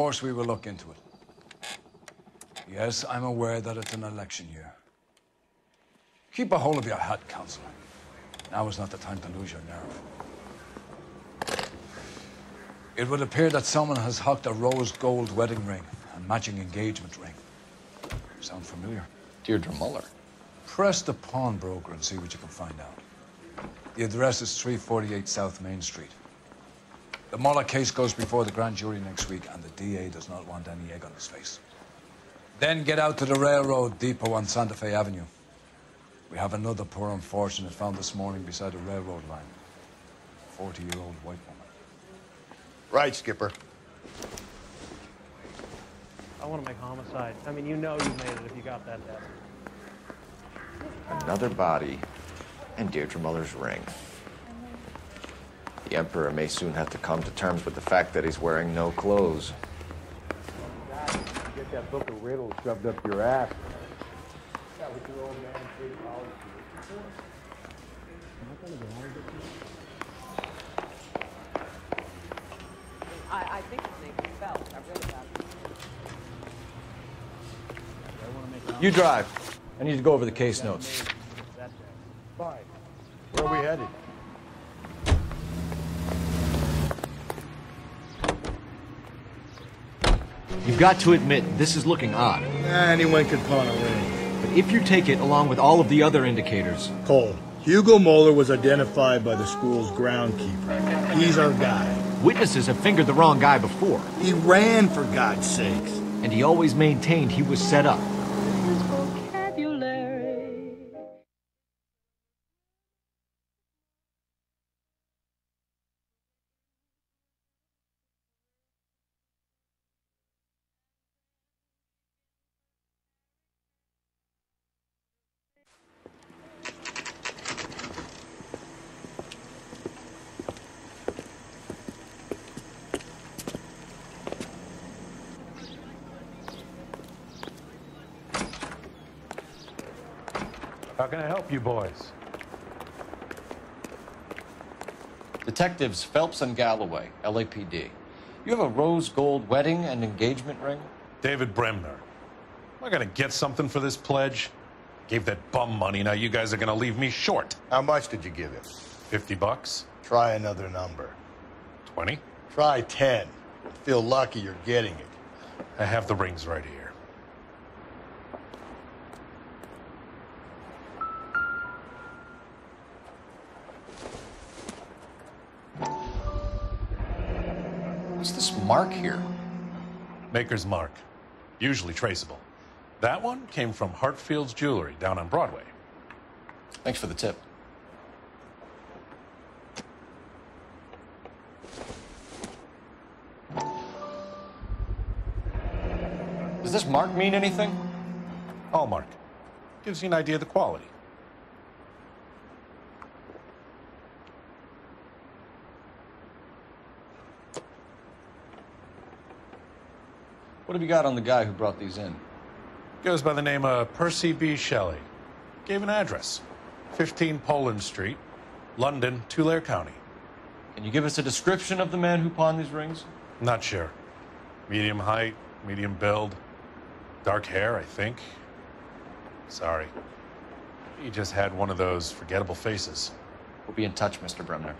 course we will look into it. Yes, I'm aware that it's an election year. Keep a hold of your hat, Counselor. Now is not the time to lose your nerve. It would appear that someone has hocked a rose gold wedding ring and matching engagement ring. Sound familiar? Deirdre Muller. Press the pawnbroker and see what you can find out. The address is 348 South Main Street. The Muller case goes before the grand jury next week, and the DA does not want any egg on his face. Then get out to the railroad depot on Santa Fe Avenue. We have another poor unfortunate found this morning beside a railroad line. A 40-year-old white woman. Right, Skipper. I want to make homicide. I mean, you know you made it if you got that death. Another body and Deirdre Muller's ring. The Emperor may soon have to come to terms with the fact that he's wearing no clothes. Get that book of riddles shoved up your ass. That was your old man, Big College. I think his name is Phelps. I read about it. You drive. I need to go over the case notes. Fine. Where are we headed? You've got to admit, this is looking odd. Anyone could pawn a ring. But if you take it along with all of the other indicators... Cole, Hugo Moeller was identified by the school's groundkeeper. He's our guy. Witnesses have fingered the wrong guy before. He ran, for God's sakes. And he always maintained he was set up. How can I help you boys? Detectives Phelps and Galloway, LAPD. You have a rose gold wedding and engagement ring? David Bremner. Am I gonna get something for this pledge? Gave that bum money, now you guys are gonna leave me short. How much did you give him? $50? Try another number. 20? Try 10. Feel lucky you're getting it. I have the rings right here. What's this mark here? Maker's mark. Usually traceable. That one came from Hartfield's Jewelry down on Broadway. Thanks for the tip. Does this mark mean anything? Hallmark. Gives you an idea of the quality. What have you got on the guy who brought these in? Goes by the name of Percy B. Shelley. Gave an address. 15 Poland Street, London, Tulare County. Can you give us a description of the man who pawned these rings? Not sure. Medium height, medium build. Dark hair, I think. Sorry. He just had one of those forgettable faces. We'll be in touch, Mr. Bremner.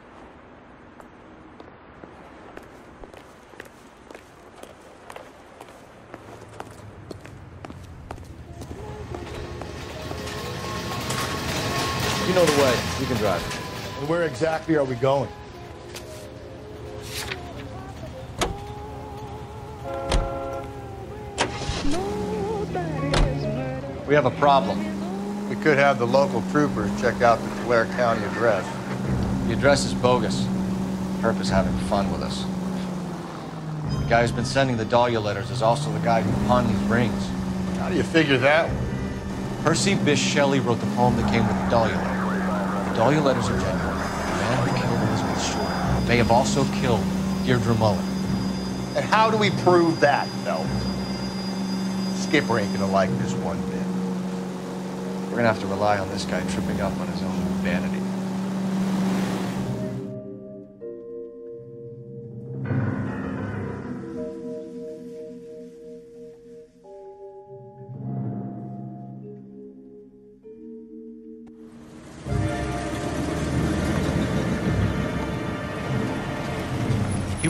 You know the way. You can drive. And where exactly are we going? We have a problem. We could have the local troopers check out the Tulare County address. The address is bogus. Herb is having fun with us. The guy who's been sending the Dahlia letters is also the guy who pawned these rings. How do you figure that one? Percy Bysshe Shelley wrote the poem that came with the Dahlia letter. The Dahlia letters are genuine. The man who killed Elizabeth Short may have also killed Deirdre Muller. And how do we prove that, Phelps? Skipper ain't gonna like this one bit. We're gonna have to rely on this guy tripping up on his own vanity.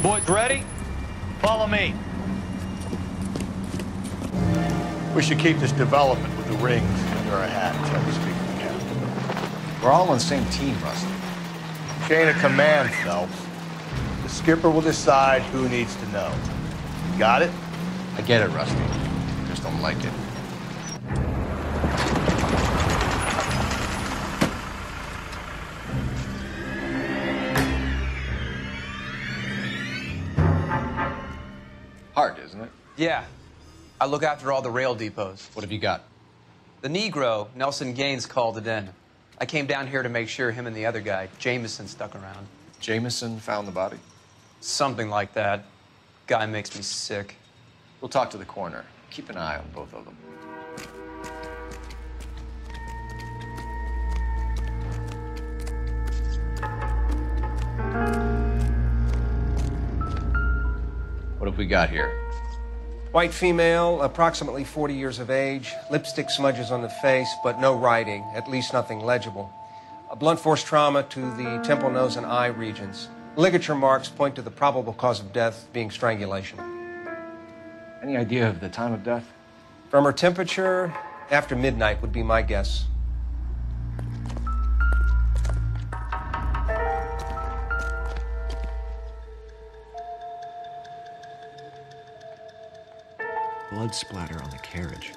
boys ready? Follow me. We should keep this development with the rings under our hat until we speak to the captain. We're all on the same team, Rusty. Chain of command, Phelps. The skipper will decide who needs to know. You got it? I get it, Rusty. Just don't like it. Hard, isn't it? Yeah. I look after all the rail depots. What have you got? The Negro, Nelson Gaines, called it in. I came down here to make sure him and the other guy, Jameson, stuck around. Jameson found the body? Something like that. Guy makes me sick. We'll talk to the coroner. Keep an eye on both of them. What have we got here? White female, approximately 40 years of age, lipstick smudges on the face, but no writing, at least nothing legible. A blunt force trauma to the temple, nose, and eye regions. Ligature marks point to the probable cause of death being strangulation. Any idea of the time of death? From her temperature, after midnight would be my guess. Blood splatter on the carriage.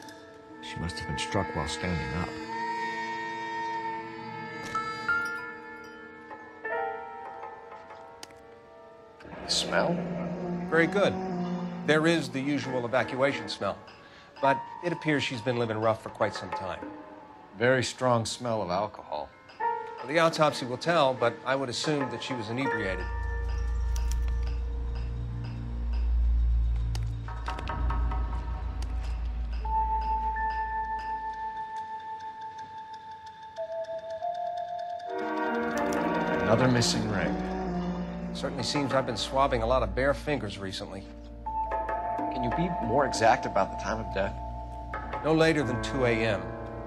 She must have been struck while standing up. Smell? Very good. There is the usual evacuation smell, but it appears she's been living rough for quite some time. Very strong smell of alcohol. Well, the autopsy will tell, but I would assume that she was inebriated. Another missing ring. Certainly seems I've been swabbing a lot of bare fingers recently. Can you be more exact about the time of death? No later than 2 a.m.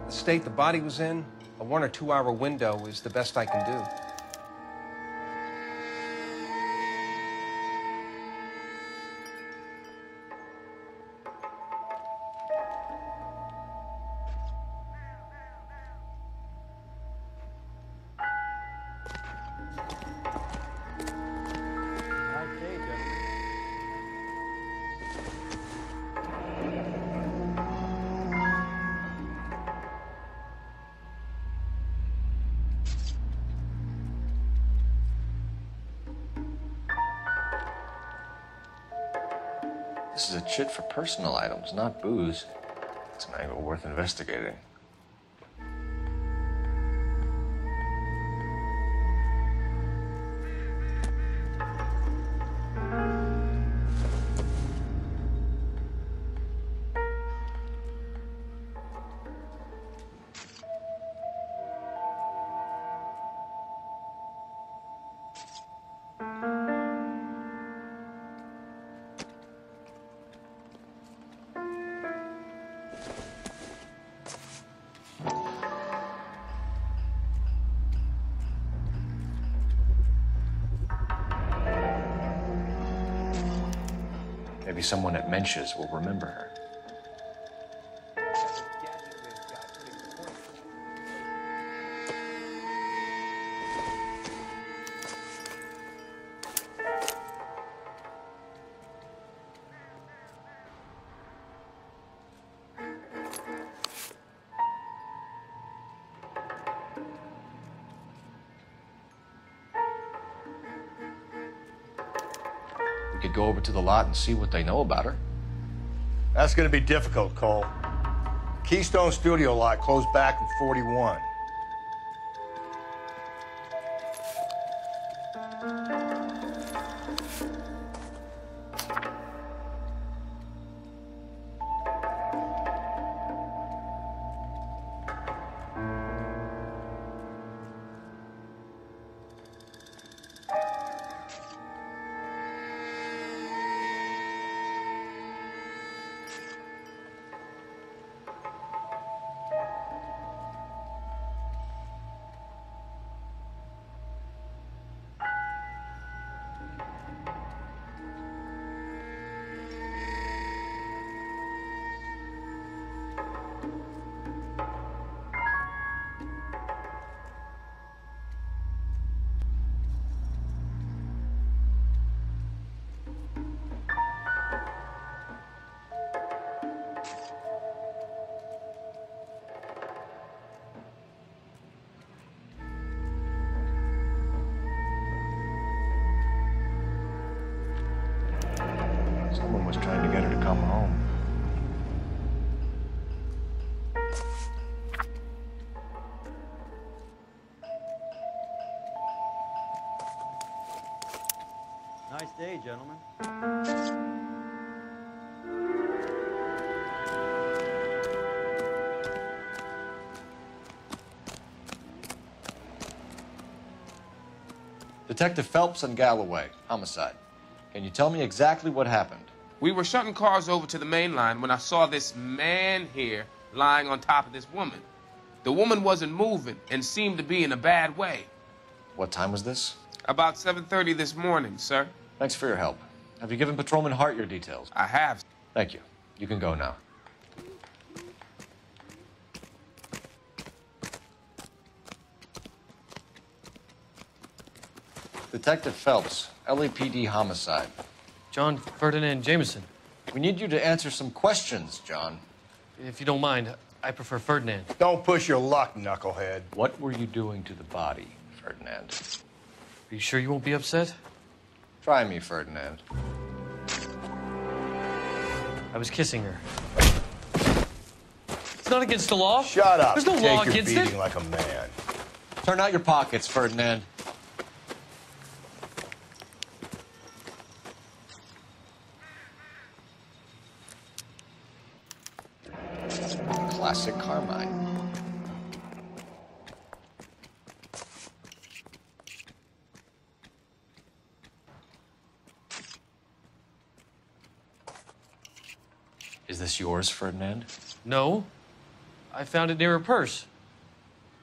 The state the body was in, a 1 or 2 hour window is the best I can do. This is a chit for personal items, not booze. It's an angle worth investigating. Maybe someone at Mensch's will remember her. We could go over to the lot and see what they know about her. That's going to be difficult, Cole. Keystone Studio lot closed back in 41. come home. Nice day, gentlemen. Detective Phelps and Galloway, homicide. Can you tell me exactly what happened? We were shutting cars over to the main line when I saw this man here lying on top of this woman. The woman wasn't moving and seemed to be in a bad way. What time was this? About 7:30 this morning, sir. Thanks for your help. Have you given Patrolman Hart your details? I have. Thank you. You can go now. Detective Phelps, LAPD homicide. John Ferdinand Jameson. We need you to answer some questions, John. If you don't mind, I prefer Ferdinand. Don't push your luck, knucklehead. What were you doing to the body, Ferdinand? Are you sure you won't be upset? Try me, Ferdinand. I was kissing her. It's not against the law. Shut up. There's no Take law your against beating it. like a man. Turn out your pockets, Ferdinand. Classic Carmine. Is this yours, Ferdinand? No. I found it near her purse.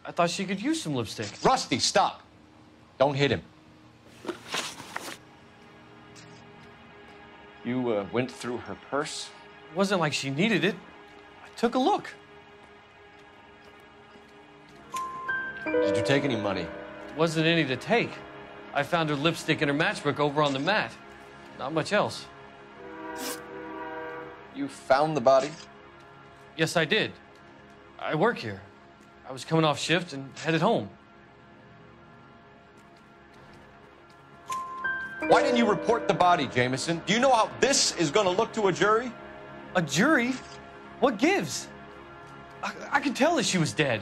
I thought she could use some lipstick. Rusty, stop. Don't hit him. You went through her purse? It wasn't like she needed it. I took a look. Did you take any money? Wasn't any to take. I found her lipstick and her matchbook over on the mat. Not much else. You found the body? Yes, I did. I work here. I was coming off shift and headed home. Why didn't you report the body, Jameson? Do you know how this is going to look to a jury? A jury? What gives? I could tell that she was dead.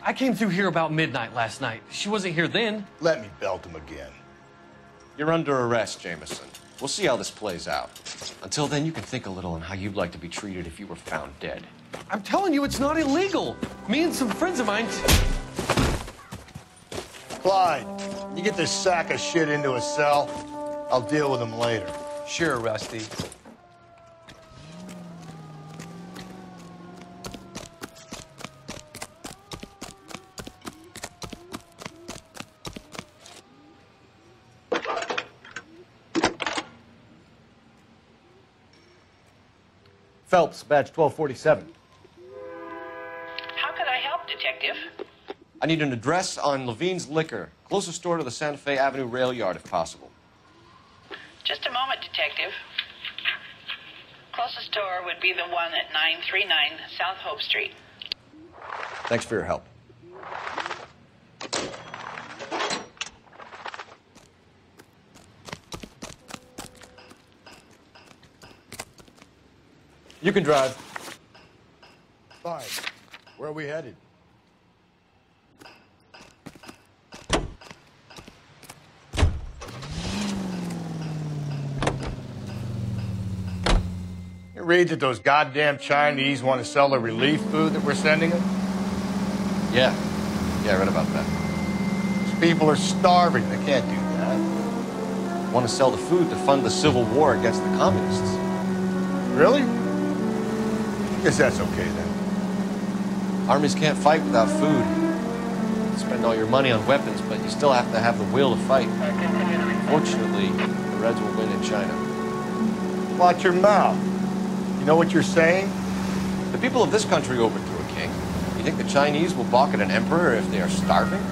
I came through here about midnight last night. She wasn't here then. Let me belt him again. You're under arrest, Jameson. We'll see how this plays out. Until then, you can think a little on how you'd like to be treated if you were found dead. I'm telling you, it's not illegal. Me and some friends of mine... Clyde, you get this sack of shit into a cell. I'll deal with him later. Sure, Rusty. Phelps, badge 1247. How can I help, Detective? I need an address on Levine's Liquor. Closest store to the Santa Fe Avenue rail yard, if possible. Just a moment, Detective. Closest store would be the one at 939 South Hope Street. Thanks for your help. You can drive. Fine. Where are we headed? You read that those goddamn Chinese want to sell the relief food that we're sending them? Yeah, I read about that. These people are starving. They can't do that. Want to sell the food to fund the civil war against the communists. Really? Guess that's okay then. Armies can't fight without food. You spend all your money on weapons, but you still have to have the will to fight. Fortunately, the Reds will win in China. Watch your mouth. You know what you're saying? The people of this country overthrew a king. You think the Chinese will balk at an emperor if they are starving?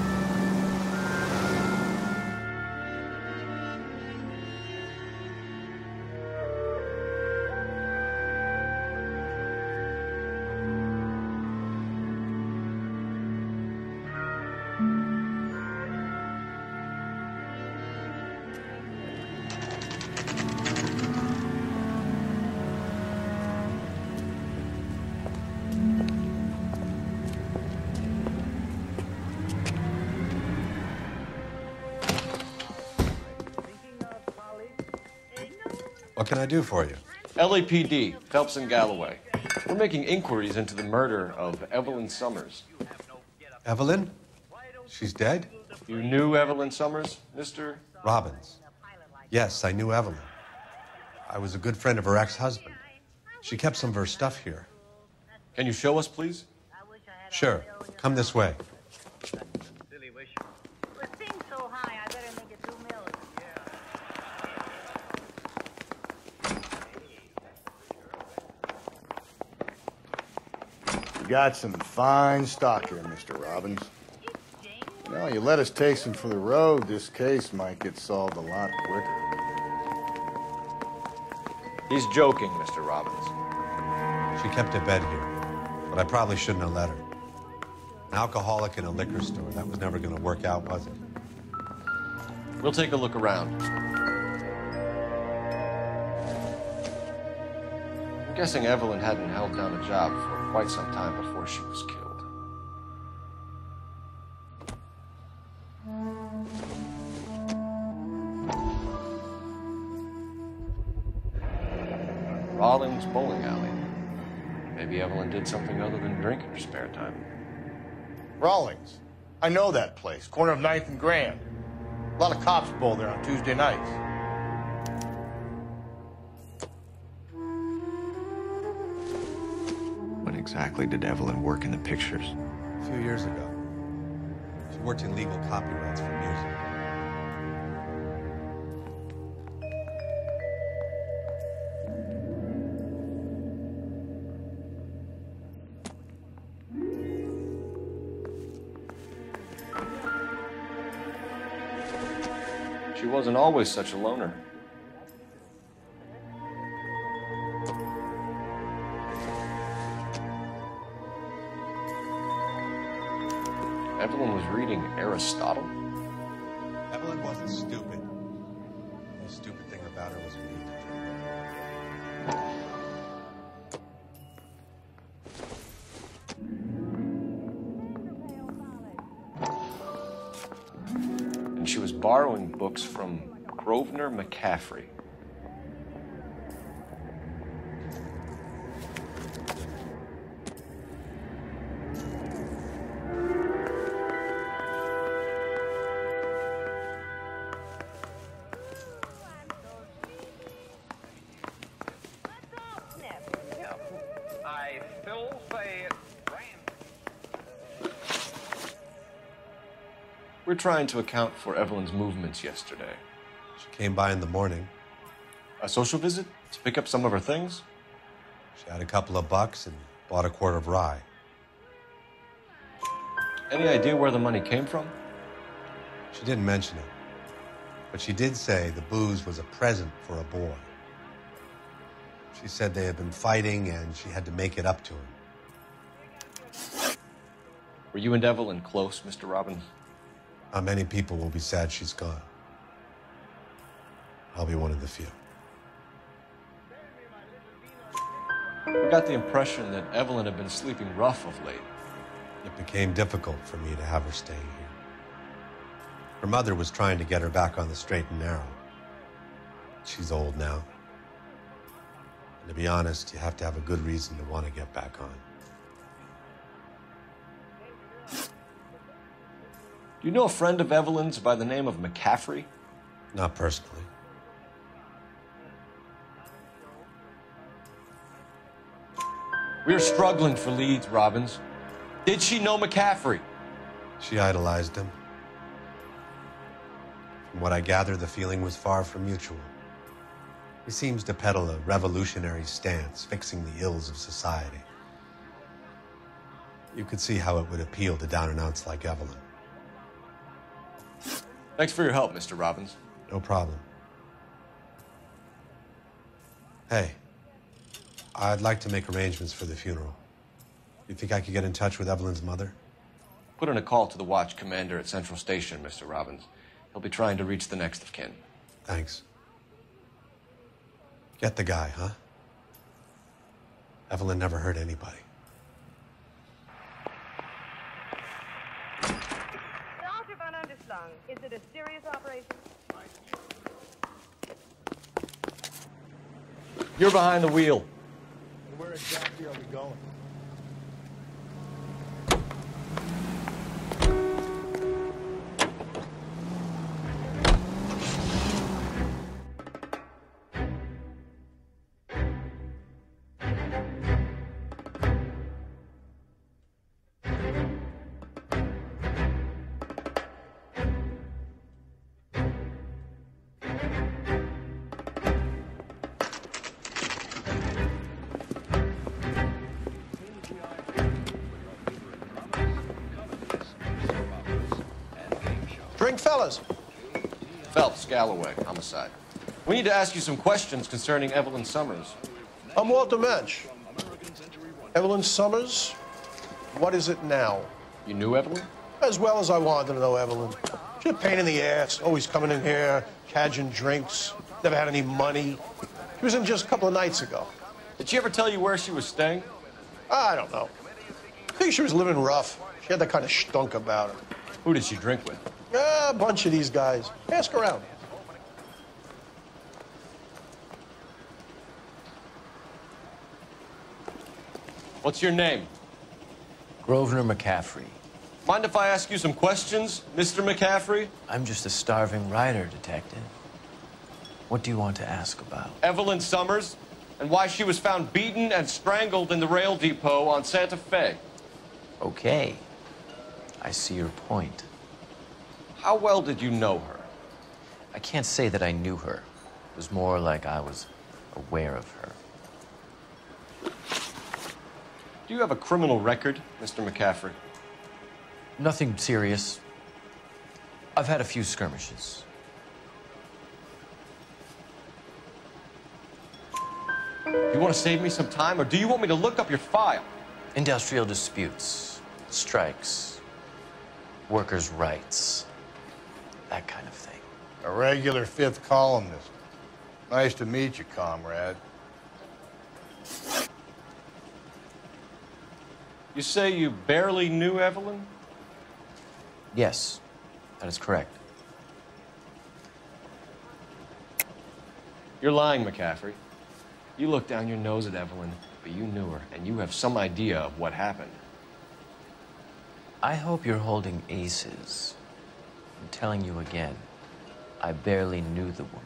What can I do for you? LAPD, Phelps and Galloway. We're making inquiries into the murder of Evelyn Summers. Evelyn? She's dead? You knew Evelyn Summers, Mr. Robbins. Yes, I knew Evelyn. I was a good friend of her ex-husband. She kept some of her stuff here. Can you show us, please? Sure. Come this way. You got some fine stock here, Mr. Robbins. You know, you let us take some for the road, this case might get solved a lot quicker. He's joking, Mr. Robbins. She kept a bed here, but I probably shouldn't have let her. An alcoholic in a liquor store, that was never going to work out, was it? We'll take a look around. I'm guessing Evelyn hadn't held down a job for quite some time before she was killed. Rawlings Bowling Alley. Maybe Evelyn did something other than drink in her spare time. Rawlings. I know that place. Corner of 9th and Grand. A lot of cops bowl there on Tuesday nights. When exactly did Evelyn work in the pictures? A few years ago. She worked in legal copyrights for music. She wasn't always such a loner. Evelyn was reading Aristotle? Evelyn wasn't stupid. The stupid thing about her was we And she was borrowing books from Grosvenor McCaffrey. I still say it. We're trying to account for Evelyn's movements yesterday. She came by in the morning. A social visit? To pick up some of her things? She had a couple of bucks and bought a quart of rye. Any idea where the money came from? She didn't mention it. But she did say the booze was a present for a boy. She said they had been fighting and she had to make it up to him. Were you and Evelyn close, Mr. Robbins? Many people will be sad she's gone. I'll be one of the few. We got the impression that Evelyn had been sleeping rough of late. It became difficult for me to have her staying here. Her mother was trying to get her back on the straight and narrow. She's old now. And to be honest, you have to have a good reason to want to get back on. Do you know a friend of Evelyn's by the name of McCaffrey? Not personally. We're struggling for leads, Robbins. Did she know McCaffrey? She idolized him. From what I gather, the feeling was far from mutual. He seems to peddle a revolutionary stance, fixing the ills of society. You could see how it would appeal to down-and-outs like Evelyn. Thanks for your help, Mr. Robbins. No problem. Hey, I'd like to make arrangements for the funeral. You think I could get in touch with Evelyn's mother? Put in a call to the watch commander at Central Station, Mr. Robbins. He'll be trying to reach the next of kin. Thanks. Get the guy, huh? Evelyn never hurt anybody. Dr. Van Underslung, is it a serious operation? You're behind the wheel. Where exactly are we going? Drink, fellas. Phelps, Galloway, homicide. We need to ask you some questions concerning Evelyn Summers. I'm Walter Mensch. Evelyn Summers, what is it now? You knew Evelyn? As well as I wanted to know Evelyn. She's a pain in the ass, always coming in here, cadging drinks, never had any money. She was in just a couple of nights ago. Did she ever tell you where she was staying? I don't know. I think she was living rough. She had that kind of stunk about her. Who did she drink with? A bunch of these guys. Ask around. What's your name? Grosvenor McCaffrey. Mind if I ask you some questions, Mr. McCaffrey? I'm just a starving writer, detective. What do you want to ask about? Evelyn Summers, and why she was found beaten and strangled in the rail depot on Santa Fe. Okay. I see your point. How well did you know her? I can't say that I knew her. It was more like I was aware of her. Do you have a criminal record, Mr. McCaffrey? Nothing serious. I've had a few skirmishes. You want to save me some time, or do you want me to look up your file? Industrial disputes, strikes, workers' rights, that kind of thing. A regular fifth columnist. Nice to meet you, comrade. You say you barely knew Evelyn? Yes, that is correct. You're lying, McCaffrey. You looked down your nose at Evelyn, but you knew her, and you have some idea of what happened. I hope you're holding aces. I'm telling you again, I barely knew the woman.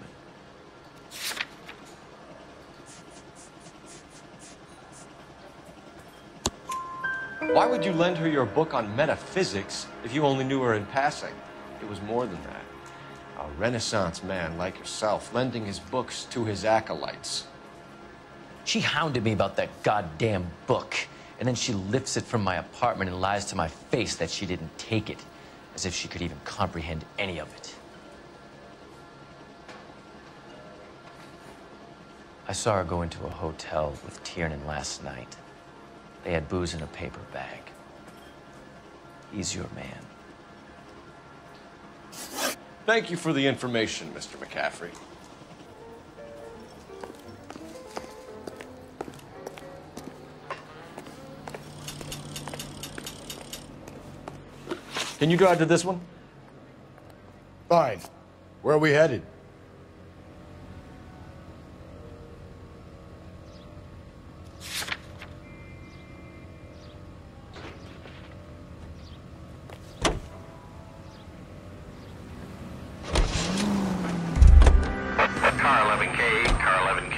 Why would you lend her your book on metaphysics if you only knew her in passing? It was more than that. A Renaissance man like yourself lending his books to his acolytes. She hounded me about that goddamn book, and then she lifts it from my apartment and lies to my face that she didn't take it, as if she could even comprehend any of it. I saw her go into a hotel with Tiernan last night. They had booze in a paper bag. He's your man. Thank you for the information, Mr. McCaffrey. Can you drive to this one? Fine. Where are we headed? Car 11K, car 11K.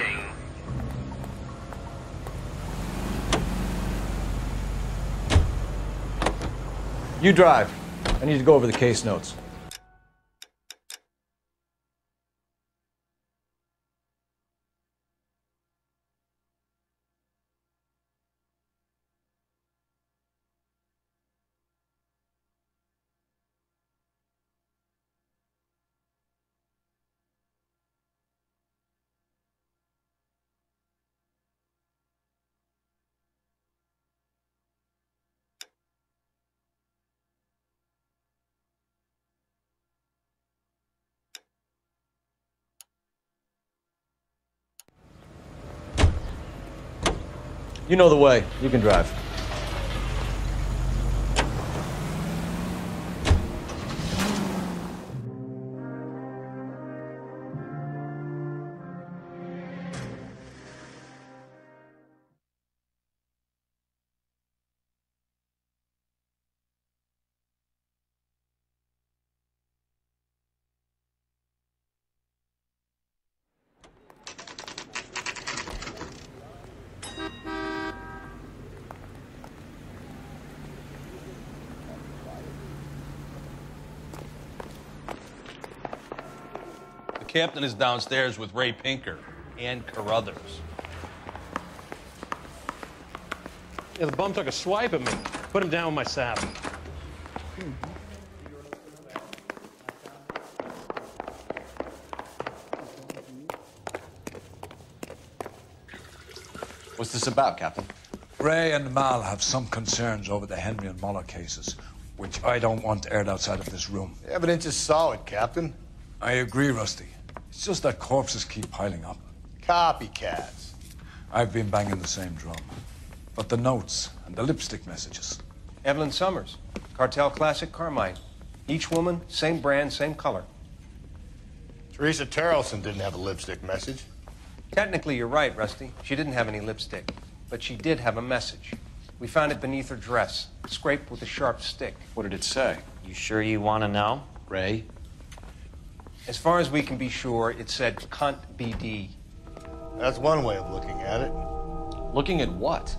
You drive. I need to go over the case notes. You know the way. You can drive. captain is downstairs with Ray Pinker and Carruthers. Yeah, the bum took a swipe at me. Put him down with my saddle. What's this about, Captain? Ray and Mal have some concerns over the Henry and Muller cases, which I don't want aired outside of this room. The evidence is solid, Captain. I agree, Rusty. It's just that corpses keep piling up. Copycats. I've been banging the same drum. But the notes and the lipstick messages. Evelyn Summers, Cartel Classic Carmine. Each woman, same brand, same color. Teresa Terrelson didn't have a lipstick message. Technically, you're right, Rusty. She didn't have any lipstick, but she did have a message. We found it beneath her dress, scraped with a sharp stick. What did it say? You sure you want to know? Ray? As far as we can be sure, it said cunt BD. That's one way of looking at it. Looking at what?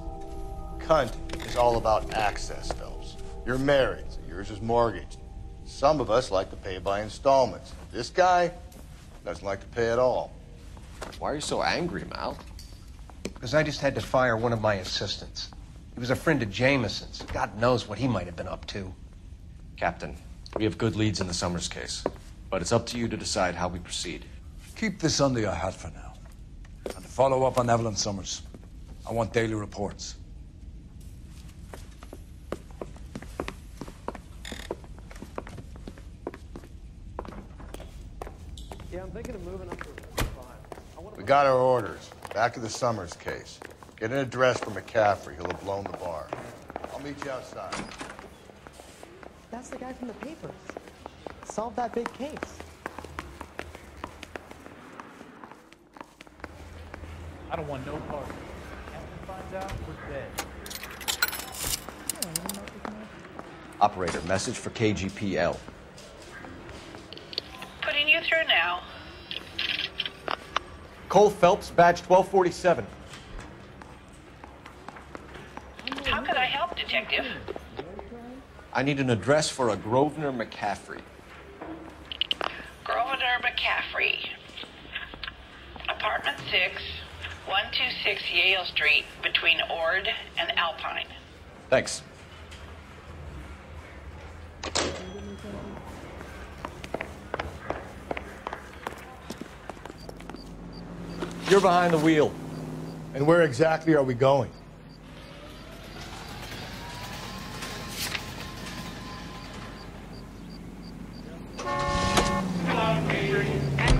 Cunt is all about access, Phelps. You're married, so yours is mortgaged. Some of us like to pay by installments. This guy doesn't like to pay at all. Why are you so angry, Mal? Because I just had to fire one of my assistants. He was a friend of Jameson's. God knows what he might have been up to. Captain, we have good leads in the Summers case, but it's up to you to decide how we proceed. Keep this under your hat for now. And to follow up on Evelyn Summers, I want daily reports. Yeah, I'm thinking of moving up to 5. We got our orders. Back to the Summers case. Get an address for McCaffrey. He'll have blown the bar. I'll meet you outside. That's the guy from the papers. Solved that big case. I don't want no part of it. Captain finds out, we're dead. Operator, message for KGPL. Putting you through now. Cole Phelps, badge 1247. How could I help, Detective? I need an address for a Grosvenor McCaffrey. Grosvenor McCaffrey. Apartment 6, 126 Yale Street, between Ord and Alpine. Thanks. You're behind the wheel. And where exactly are we going?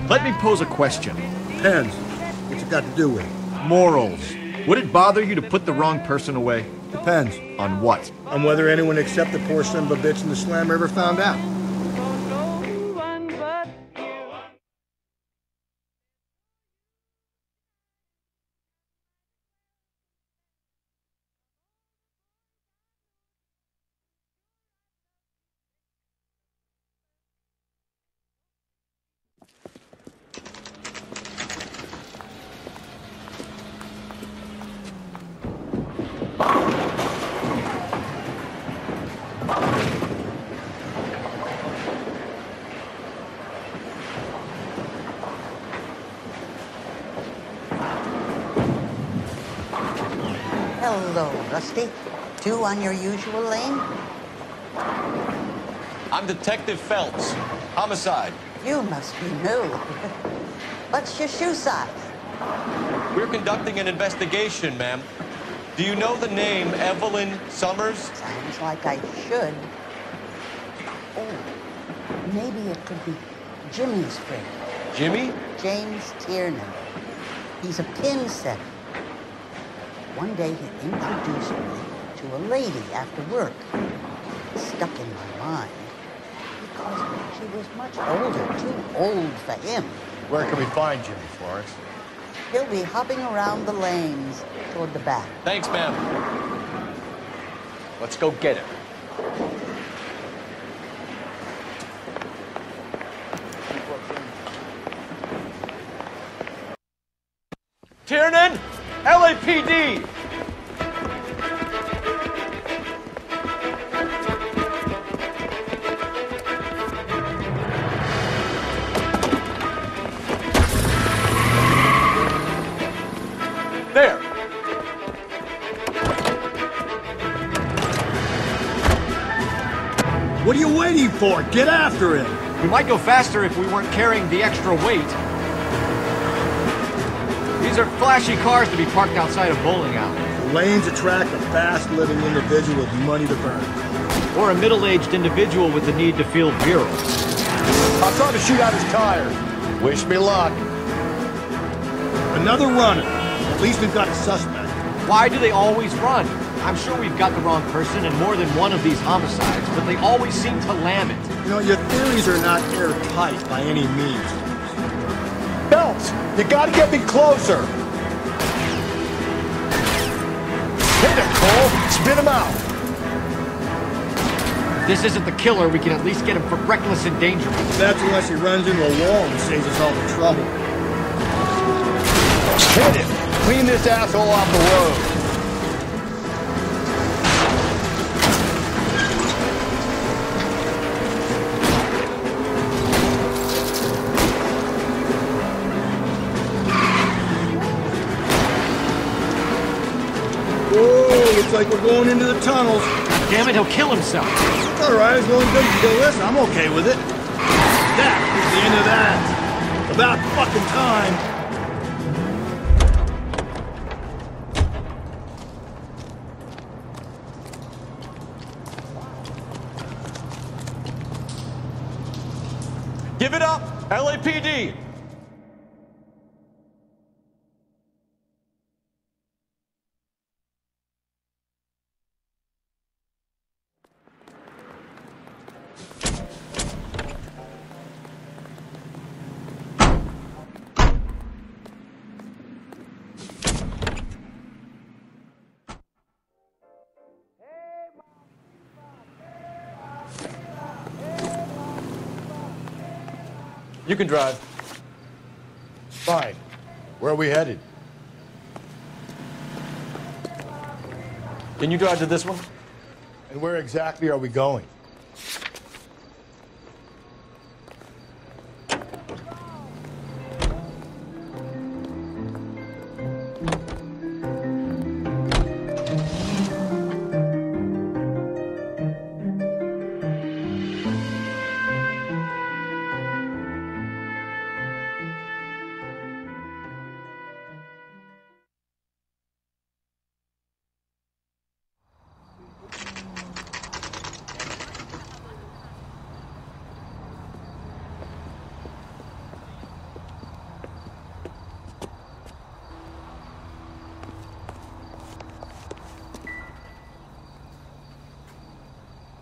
Let me pose a question. Depends. What's it got to do with it? Morals. Would it bother you to put the wrong person away? Depends. On what? On whether anyone except the poor son of a bitch in the slammer ever found out. Hello, Rusty. Two on your usual lane? I'm Detective Phelps. Homicide. You must be new. What's your shoe size? We're conducting an investigation, ma'am. Do you know the name Evelyn Summers? Sounds like I should. Oh, maybe it could be Jimmy's friend. Jimmy? James Tiernan. He's a pin setter. One day he introduced me to a lady after work. It stuck in my mind because she was much older, too old for him. Where can we find Jimmy, Florence? He'll be hopping around the lanes toward the back. Thanks, ma'am. Let's go get him. Tiernan! LAPD! What are you waiting for? Get after him! We might go faster if we weren't carrying the extra weight. These are flashy cars to be parked outside a bowling alley. The lanes attract a fast-living individual with money to burn. Or a middle-aged individual with the need to feel virile. I'll try to shoot out his tires. Wish me luck. Another runner. At least we've got a suspect. Why do they always run? I'm sure we've got the wrong person in more than one of these homicides, but they always seem to lam it. You know, your theories are not airtight by any means. Phelps, you gotta get me closer. Hit him, Cole. Spit him out. If this isn't the killer, we can at least get him for reckless endangerment. That's unless he runs into a wall and saves us all the trouble. Hit him. Clean this asshole off the road. Whoa, looks like we're going into the tunnels. Damn it, he'll kill himself. All right, as long as he doesn't kill us, I'm okay with it. That is the end of that. About fucking time. Give it up, LAPD! You can drive. Fine. Where are we headed? Can you drive to this one? And where exactly are we going?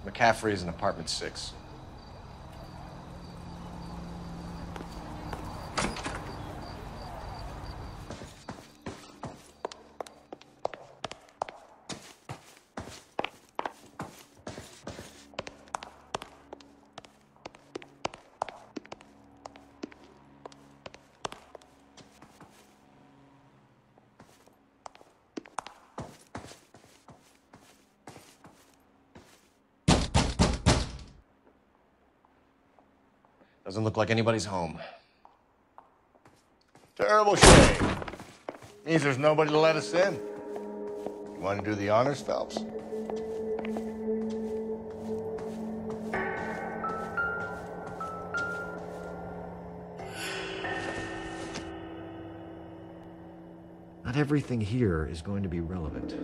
McCaffrey is in apartment 6. Doesn't look like anybody's home. Terrible shame. Means there's nobody to let us in. You want to do the honors, Phelps? Not everything here is going to be relevant.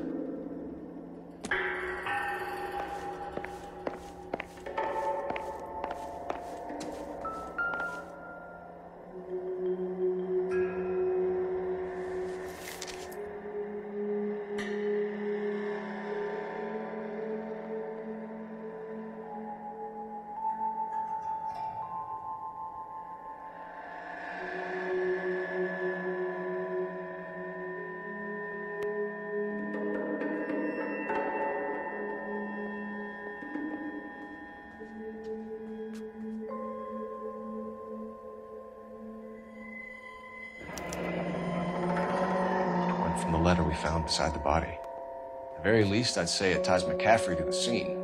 From the letter we found beside the body. At the very least, I'd say it ties McCaffrey to the scene.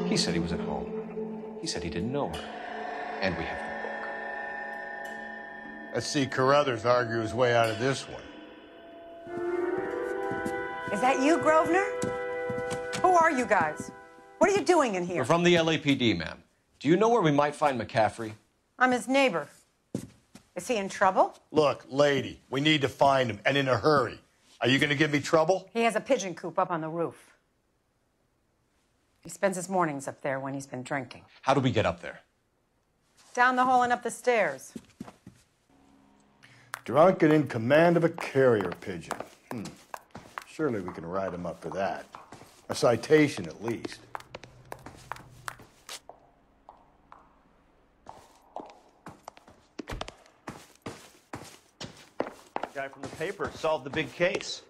He said he was at home. He said he didn't know her. And we have the book. Let's see Carruthers argue his way out of this one. Is that you, Grosvenor? Who are you guys? What are you doing in here? We're from the LAPD, ma'am. Do you know where we might find McCaffrey? I'm his neighbor. Is he in trouble? Look, lady, we need to find him, and in a hurry. Are you going to give me trouble? He has a pigeon coop up on the roof. He spends his mornings up there when he's been drinking. How do we get up there? Down the hall and up the stairs. Drunk and in command of a carrier pigeon. Surely we can write him up for that. A citation, at least. Guy from the paper solved the big case.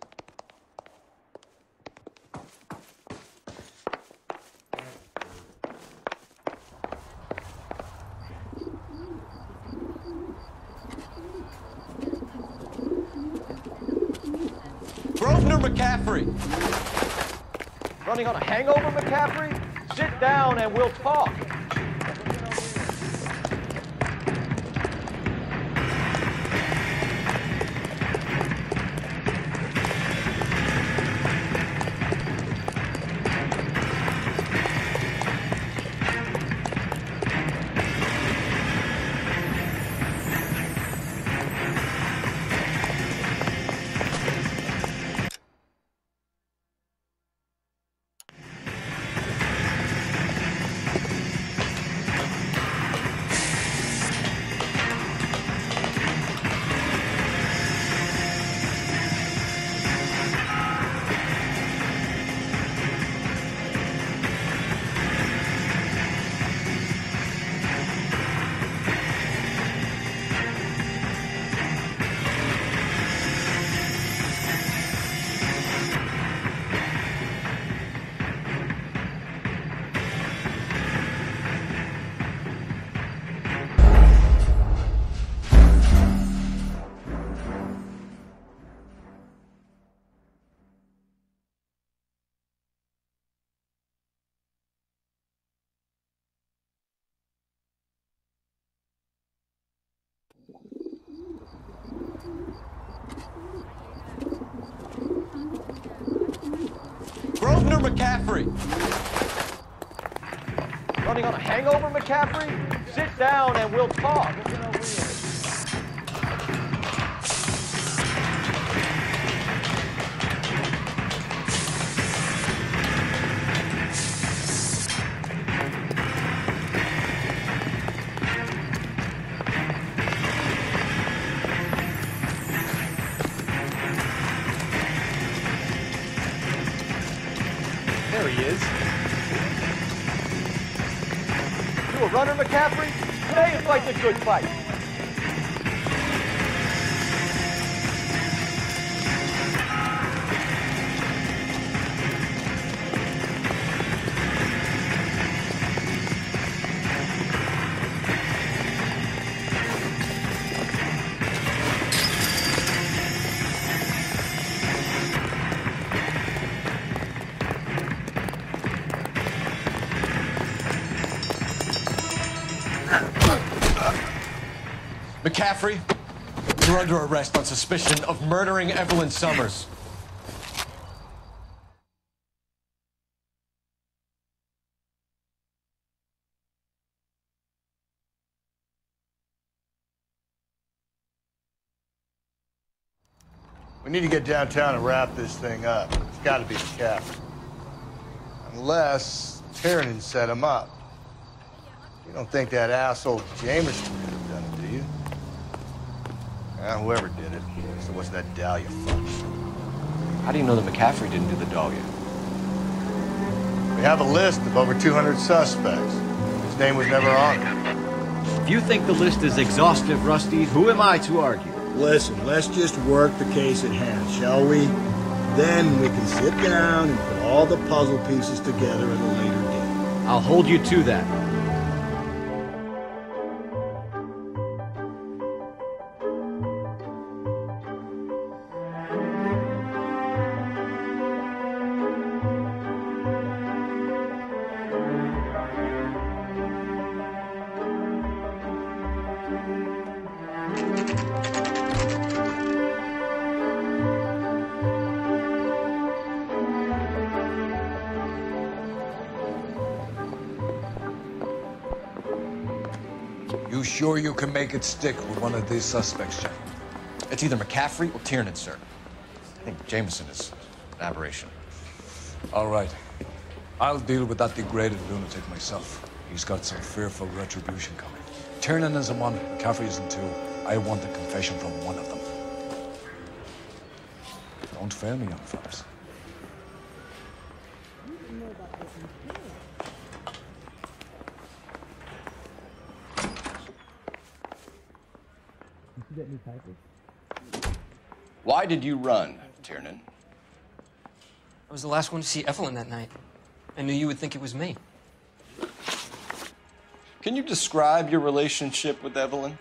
Grosvenor McCaffrey! Running on a hangover, McCaffrey? Sit down and we'll talk. Grosvenor McCaffrey! Running on a hangover, McCaffrey? Sit down and we'll talk. There he is. You a runner, McCaffrey? Today is like a good fight. McCaffrey, you're under arrest on suspicion of murdering Evelyn Summers. We need to get downtown and wrap this thing up. It's got to be the captain. Unless Tiernan set him up. You don't think that asshole Jameson could have done it, do you? Whoever did it. So what's that Dahlia fudge? How do you know that McCaffrey didn't do the Dahlia? We have a list of over 200 suspects. His name was never on it. If you think the list is exhaustive, Rusty, who am I to argue? Listen, let's just work the case at hand, shall we? Then we can sit down and put all the puzzle pieces together at a later date. I'll hold you to that. You sure you can make it stick with one of these suspects, Jack? It's either McCaffrey or Tiernan, sir. I think Jameson is an aberration. All right. I'll deal with that degraded lunatic myself. He's got some fearful retribution coming. Tiernan isn't one, McCaffrey isn't two. I want a confession from one of them. Don't fail me, young fellas. Why did you run, Tiernan? I was the last one to see Evelyn that night. I knew you would think it was me. Can you describe your relationship with Evelyn?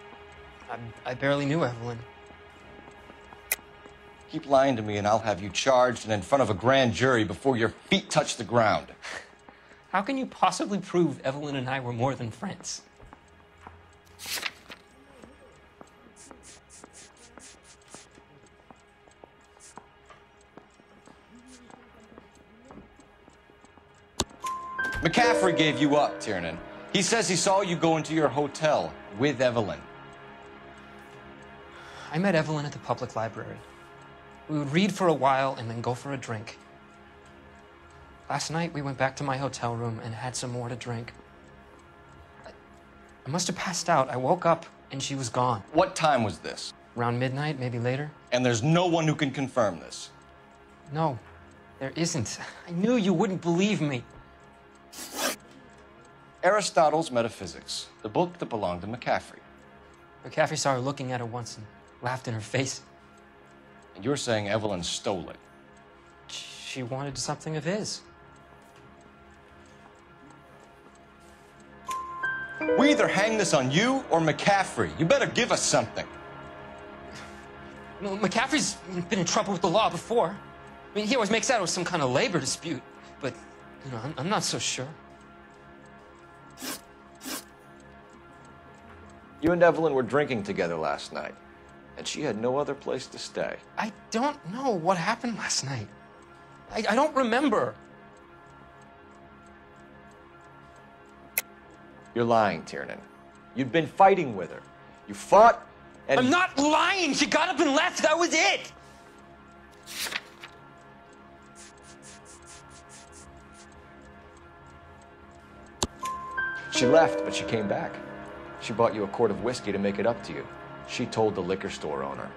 I barely knew Evelyn. Keep lying to me and I'll have you charged and in front of a grand jury before your feet touch the ground. How can you possibly prove Evelyn and I were more than friends? McCaffrey gave you up, Tiernan. He says he saw you go into your hotel with Evelyn. I met Evelyn at the public library. We would read for a while and then go for a drink. Last night, we went back to my hotel room and had some more to drink. I must have passed out. I woke up and she was gone. What time was this? Around midnight, maybe later. And there's no one who can confirm this? No, there isn't. I knew you wouldn't believe me. Aristotle's Metaphysics, the book that belonged to McCaffrey. McCaffrey saw her looking at her once and laughed in her face. And you're saying Evelyn stole it? She wanted something of his. We either hang this on you or McCaffrey. You better give us something. Well, McCaffrey's been in trouble with the law before. I mean, he always makes out it was some kind of labor dispute, but, you know, I'm not so sure. You and Evelyn were drinking together last night, and she had no other place to stay. I don't know what happened last night. I don't remember. You're lying, Tiernan. You'd been fighting with her. You fought, and... I'm not lying! She got up and left! That was it! She left, but she came back. She bought you a quart of whiskey to make it up to you. She told the liquor store owner.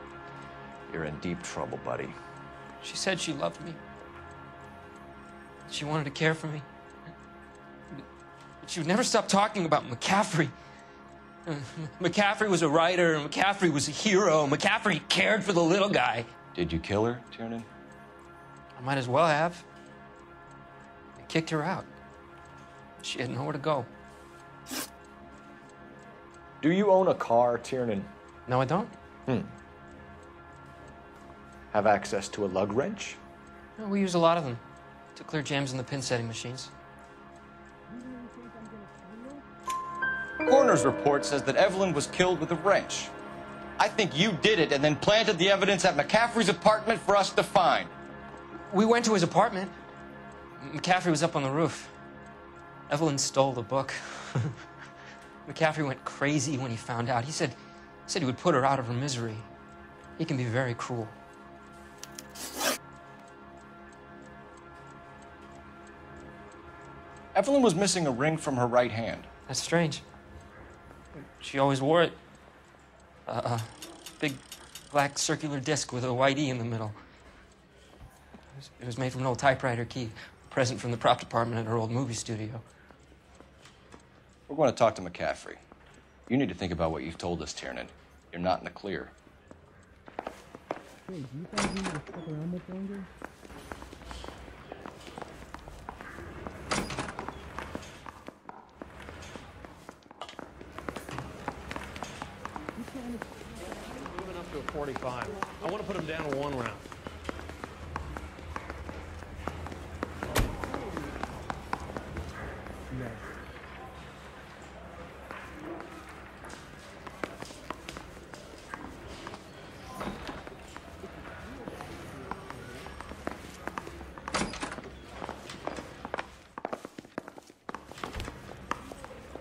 You're in deep trouble, buddy. She said she loved me. She wanted to care for me. But she would never stop talking about McCaffrey. McCaffrey was a writer, McCaffrey was a hero, McCaffrey cared for the little guy. Did you kill her, Tiernan? I might as well have. I kicked her out. She had nowhere to go. Do you own a car, Tiernan? No, I don't. Have access to a lug wrench? No, we use a lot of them to clear jams in the pin setting machines. Coroner's report says that Evelyn was killed with a wrench. I think you did it and then planted the evidence at McCaffrey's apartment for us to find. We went to his apartment. McCaffrey was up on the roof. Evelyn stole the book. McCaffrey went crazy when he found out. He said he would put her out of her misery. He can be very cruel. Evelyn was missing a ring from her right hand. That's strange. She always wore it. A big black circular disc with a white E in the middle. It was made from an old typewriter key, a present from the prop department at her old movie studio. We're going to talk to McCaffrey. You need to think about what you've told us, Tiernan. You're not in the clear. Hey, do you guys need to stick around much longer? Moving up to a 45. I want to put him down to 1 round. Yeah.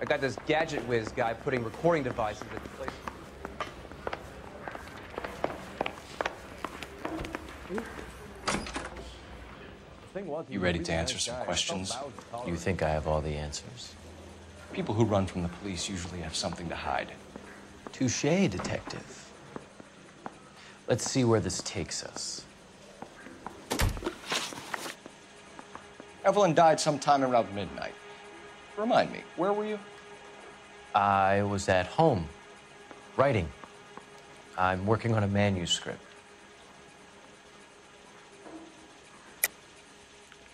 I got this gadget whiz guy putting recording devices at the place. You ready to answer some questions? You think I have all the answers? People who run from the police usually have something to hide. Touché, detective. Let's see where this takes us. Evelyn died sometime around midnight. Remind me, where were you? I was at home, writing. I'm working on a manuscript.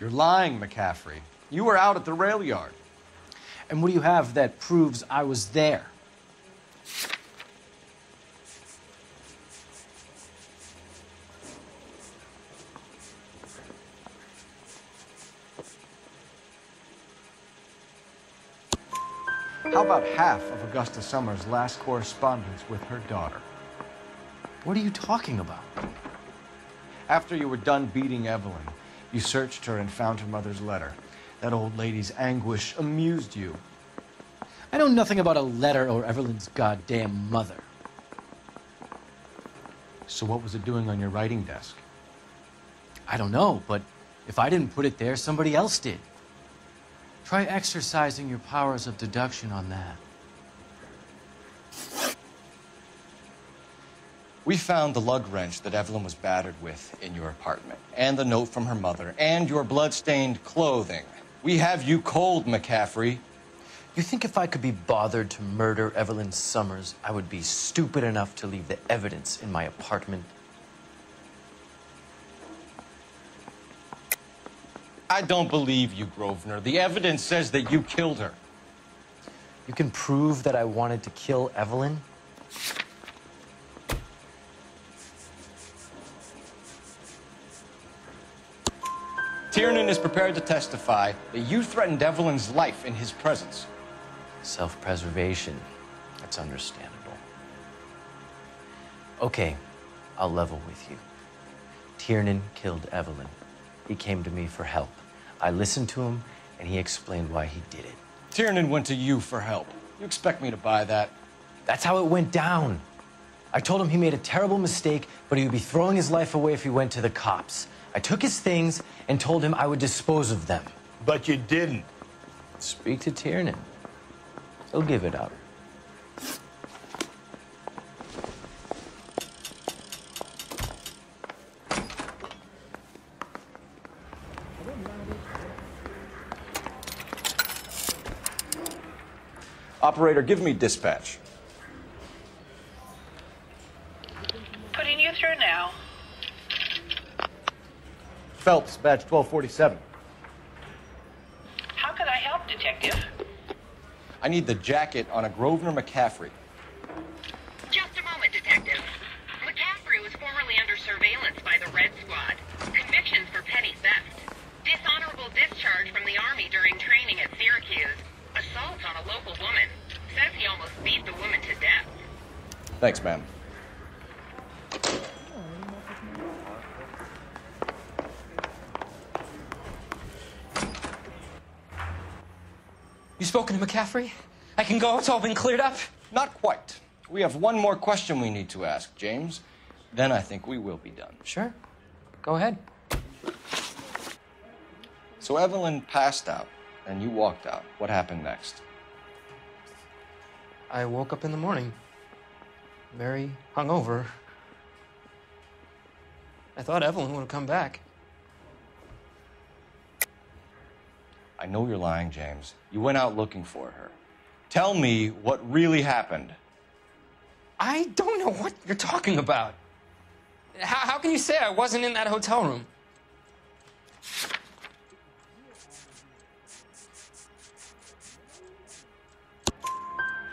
You're lying, McCaffrey. You were out at the rail yard. And what do you have that proves I was there? How about half of Augusta Summers' last correspondence with her daughter? What are you talking about? After you were done beating Evelyn, you searched her and found her mother's letter. That old lady's anguish amused you. I know nothing about a letter or Evelyn's goddamn mother. So what was it doing on your writing desk? I don't know, but if I didn't put it there, somebody else did. Try exercising your powers of deduction on that. We found the lug wrench that Evelyn was battered with in your apartment, and the note from her mother, and your blood-stained clothing. We have you cold, McCaffrey. You think if I could be bothered to murder Evelyn Summers, I would be stupid enough to leave the evidence in my apartment? I don't believe you, Grosvenor. The evidence says that you killed her. You can prove that I wanted to kill Evelyn? Tiernan is prepared to testify that you threatened Evelyn's life in his presence. Self-preservation. That's understandable. Okay, I'll level with you. Tiernan killed Evelyn. He came to me for help. I listened to him, and he explained why he did it. Tiernan went to you for help. You expect me to buy that? That's how it went down. I told him he made a terrible mistake, but he would be throwing his life away if he went to the cops. I took his things and told him I would dispose of them. But you didn't. Speak to Tiernan. He'll give it up. Operator, give me dispatch. Putting you through now. Phelps, badge 1247. How could I help, Detective? I need the jacket on a Grosvenor McCaffrey. Just a moment, Detective. McCaffrey was formerly under surveillance by the Red Squad. Convictions for petty theft. Dishonorable discharge from the Army during training at Syracuse. Assault on a local woman. Says he almost beat the woman to death. Thanks, ma'am. You spoken to McCaffrey? I can go? It's all been cleared up? Not quite. We have one more question we need to ask, James. Then I think we will be done. Sure. Go ahead. So Evelyn passed out, and you walked out. What happened next? I woke up in the morning, very hungover. I thought Evelyn would have come back. I know you're lying, James. You went out looking for her. Tell me what really happened. I don't know what you're talking about. How can you say I wasn't in that hotel room?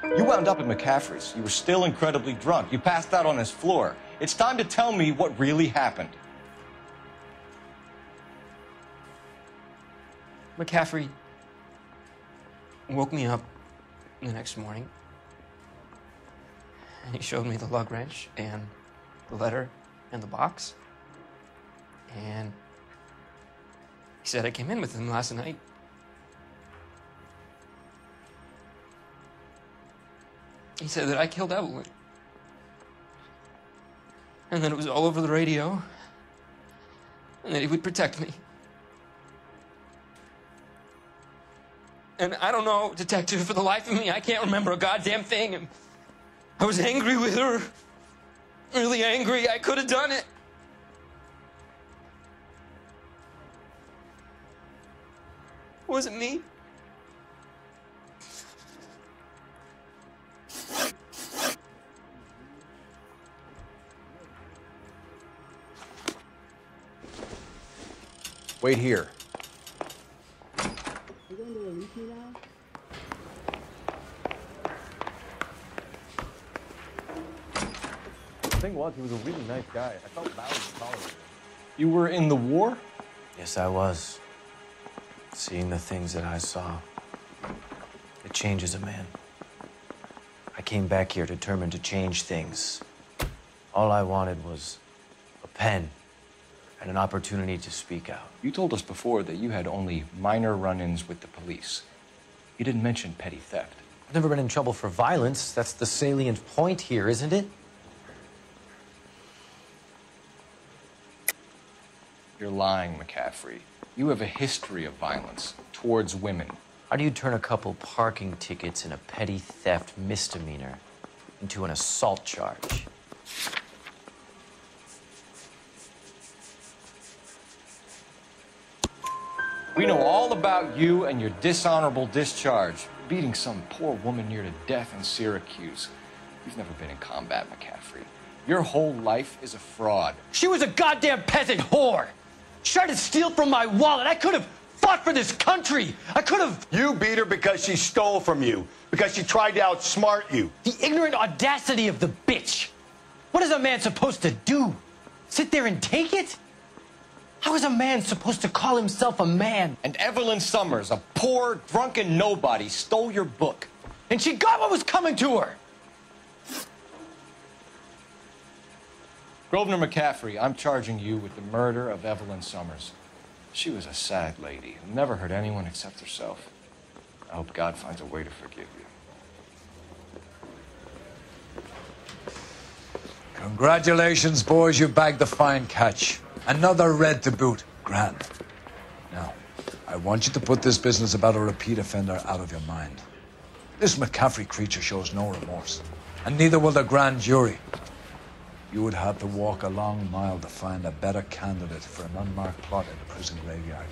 You wound up at McCaffrey's. You were still incredibly drunk. You passed out on his floor. It's time to tell me what really happened. McCaffrey woke me up the next morning, and he showed me the lug wrench and the letter and the box, and he said I came in with him last night. He said that I killed Evelyn. And that it was all over the radio. And that he would protect me. And I don't know, Detective, for the life of me, I can't remember a goddamn thing. And I was angry with her. Really angry. I could have done it. It wasn't me. Wait here. You going to release me now? The thing was, he was a really nice guy. I felt bad to tolerate him. You were in the war? Yes, I was. Seeing the things that I saw, it changes a man. I came back here determined to change things. All I wanted was a pen and an opportunity to speak out. You told us before that you had only minor run-ins with the police. You didn't mention petty theft. I've never been in trouble for violence. That's the salient point here, isn't it? You're lying, McCaffrey. You have a history of violence towards women. How do you turn a couple parking tickets and a petty theft misdemeanor into an assault charge? We know all about you and your dishonorable discharge, beating some poor woman near to death in Syracuse. You've never been in combat, McCaffrey. Your whole life is a fraud. She was a goddamn peasant whore! She tried to steal from my wallet. I could have fought for this country. I could have... You beat her because she stole from you, because she tried to outsmart you. The ignorant audacity of the bitch. What is a man supposed to do? Sit there and take it? How is a man supposed to call himself a man? And Evelyn Summers, a poor, drunken nobody, stole your book. And she got what was coming to her. Grosvenor McCaffrey, I'm charging you with the murder of Evelyn Summers. She was a sad lady who never hurt anyone except herself. I hope God finds a way to forgive you. Congratulations, boys. You bagged the fine catch. Another red to boot. Grand. Now, I want you to put this business about a repeat offender out of your mind. This McCaffrey creature shows no remorse, and neither will the grand jury. You would have to walk a long mile to find a better candidate for an unmarked plot in the prison graveyard.